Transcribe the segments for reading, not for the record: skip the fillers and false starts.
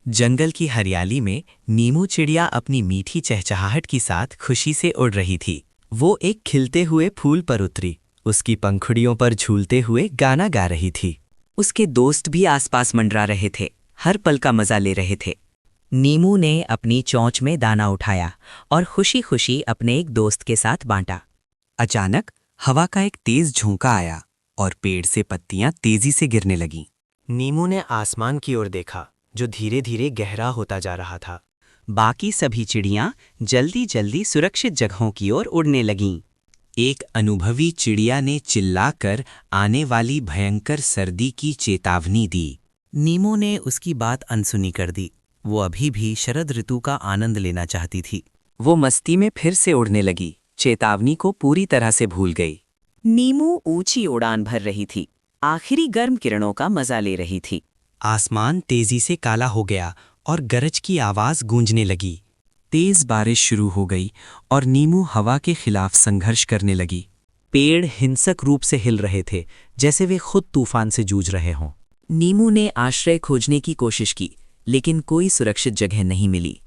जंगल की हरियाली में नीमू चिड़िया अपनी मीठी चहचहाहट के साथ खुशी से उड़ रही थी। वो एक खिलते हुए फूल पर उतरी, उसकी पंखुड़ियों पर झूलते हुए गाना गा रही थी। उसके दोस्त भी आसपास मंडरा रहे थे, हर पल का मजा ले रहे थे। नीमू ने अपनी चोंच में दाना उठाया और खुशी खुशी अपने एक दोस्त के साथ बांटा। अचानक हवा का एक तेज झोंका आया और पेड़ से पत्तियां तेजी से गिरने लगीं। नीमू ने आसमान की ओर देखा, जो धीरे धीरे गहरा होता जा रहा था। बाकी सभी चिड़ियां जल्दी जल्दी सुरक्षित जगहों की ओर उड़ने लगीं। एक अनुभवी चिड़िया ने चिल्लाकर आने वाली भयंकर सर्दी की चेतावनी दी। नीमू ने उसकी बात अनसुनी कर दी। वो अभी भी शरद ऋतु का आनंद लेना चाहती थी। वो मस्ती में फिर से उड़ने लगी, चेतावनी को पूरी तरह से भूल गई। नीमू ऊंची उड़ान भर रही थी, आखिरी गर्म किरणों का मजा ले रही थी। आसमान तेजी से काला हो गया और गरज की आवाज गूंजने लगी। तेज बारिश शुरू हो गई और नीमू हवा के खिलाफ संघर्ष करने लगी। पेड़ हिंसक रूप से हिल रहे थे, जैसे वे खुद तूफान से जूझ रहे हों। नीमू ने आश्रय खोजने की कोशिश की, लेकिन कोई सुरक्षित जगह नहीं मिली।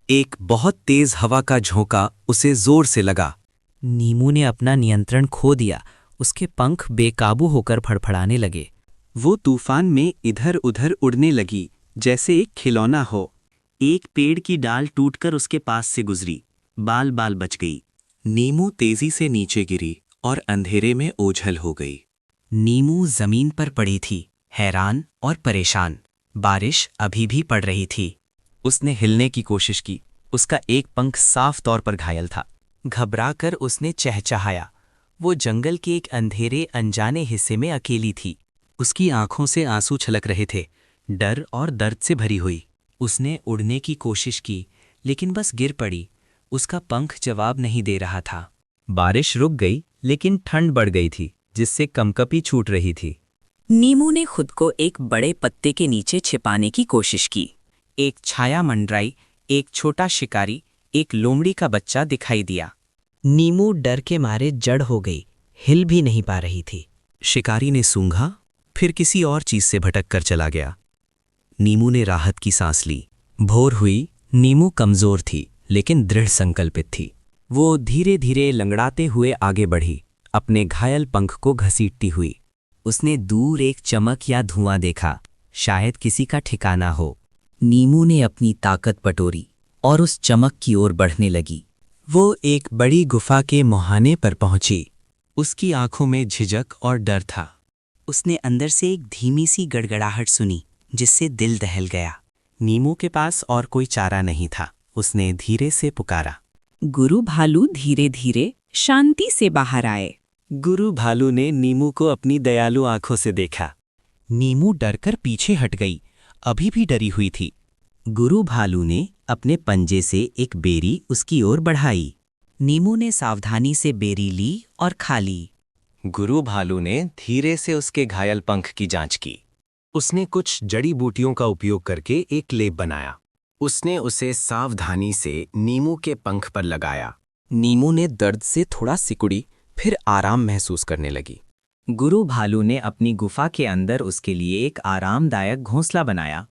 एक बहुत तेज हवा का झोंका उसे जोर से लगा। नीमू ने अपना नियंत्रण खो दिया, उसके पंख बेकाबू होकर फड़फड़ाने लगे। वो तूफान में इधर उधर उड़ने लगी, जैसे एक खिलौना हो। एक पेड़ की डाल टूटकर उसके पास से गुजरी, बाल बाल बच गई। नीमू तेजी से नीचे गिरी और अंधेरे में ओझल हो गई। नीमू जमीन पर पड़ी थी, हैरान और परेशान। बारिश अभी भी पड़ रही थी। उसने हिलने की कोशिश की, उसका एक पंख साफ तौर पर घायल था। घबराकर उसने चहचहाया। वो जंगल के एक अंधेरे अनजाने हिस्से में अकेली थी। उसकी आंखों से आंसू छलक रहे थे, डर और दर्द से भरी हुई। उसने उड़ने की कोशिश की, लेकिन बस गिर पड़ी। उसका पंख जवाब नहीं दे रहा था। बारिश रुक गई, लेकिन ठंड बढ़ गई थी, जिससे कंपकपी छूट रही थी। नीमू ने खुद को एक बड़े पत्ते के नीचे छिपाने की कोशिश की। एक छाया मंडराई, एक छोटा शिकारी, एक लोमड़ी का बच्चा दिखाई दिया। नीमू डर के मारे जड़ हो गई, हिल भी नहीं पा रही थी। शिकारी ने सूंघा, फिर किसी और चीज से भटक कर चला गया। नीमू ने राहत की सांस ली। भोर हुई। नीमू कमजोर थी, लेकिन दृढ़ संकल्पित थी। वो धीरे धीरे लंगड़ाते हुए आगे बढ़ी, अपने घायल पंख को घसीटती हुई। उसने दूर एक चमक या धुआं देखा, शायद किसी का ठिकाना हो। नीमू ने अपनी ताकत बटोरी और उस चमक की ओर बढ़ने लगी। वो एक बड़ी गुफा के मुहाने पर पहुंची। उसकी आंखों में झिझक और डर था। उसने अंदर से एक धीमी सी गड़गड़ाहट सुनी, जिससे दिल दहल गया। नीमू के पास और कोई चारा नहीं था। उसने धीरे से पुकारा, गुरु भालू धीरे धीरे शांति से बाहर आए। गुरु भालू ने नीमू को अपनी दयालु आंखों से देखा। नीमू डरकर पीछे हट गई, अभी भी डरी हुई थी। गुरु भालू ने अपने पंजे से एक बेरी उसकी ओर बढ़ाई। नीमू ने सावधानी से बेरी ली और खा ली। गुरु भालू ने धीरे से उसके घायल पंख की जांच की। उसने कुछ जड़ी बूटियों का उपयोग करके एक लेप बनाया। उसने उसे सावधानी से नीमू के पंख पर लगाया। नीमू ने दर्द से थोड़ा सिकुड़ी, फिर आराम महसूस करने लगी। गुरु भालू ने अपनी गुफा के अंदर उसके लिए एक आरामदायक घोंसला बनाया।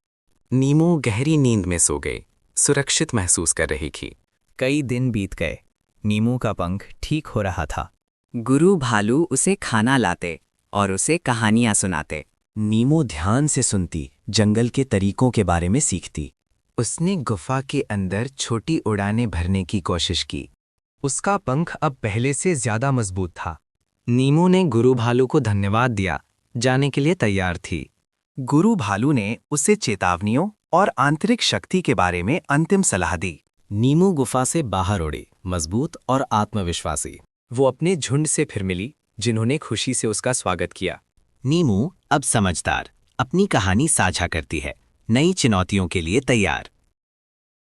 नीमू गहरी नींद में सो गई, सुरक्षित महसूस कर रही थी। कई दिन बीत गए। नीमू का पंख ठीक हो रहा था। गुरु भालू उसे खाना लाते और उसे कहानियां सुनाते। नीमू ध्यान से सुनती, जंगल के तरीकों के बारे में सीखती। उसने गुफा के अंदर छोटी उड़ानें भरने की कोशिश की। उसका पंख अब पहले से ज्यादा मजबूत था। नीमू ने गुरु भालू को धन्यवाद दिया, जाने के लिए तैयार थी। गुरु भालू ने उसे चेतावनियों और आंतरिक शक्ति के बारे में अंतिम सलाह दी। नीमू गुफा से बाहर उड़ी, मजबूत और आत्मविश्वासी। वो अपने झुंड से फिर मिली, जिन्होंने खुशी से उसका स्वागत किया। नीमू अब समझदार, अपनी कहानी साझा करती है, नई चुनौतियों के लिए तैयार।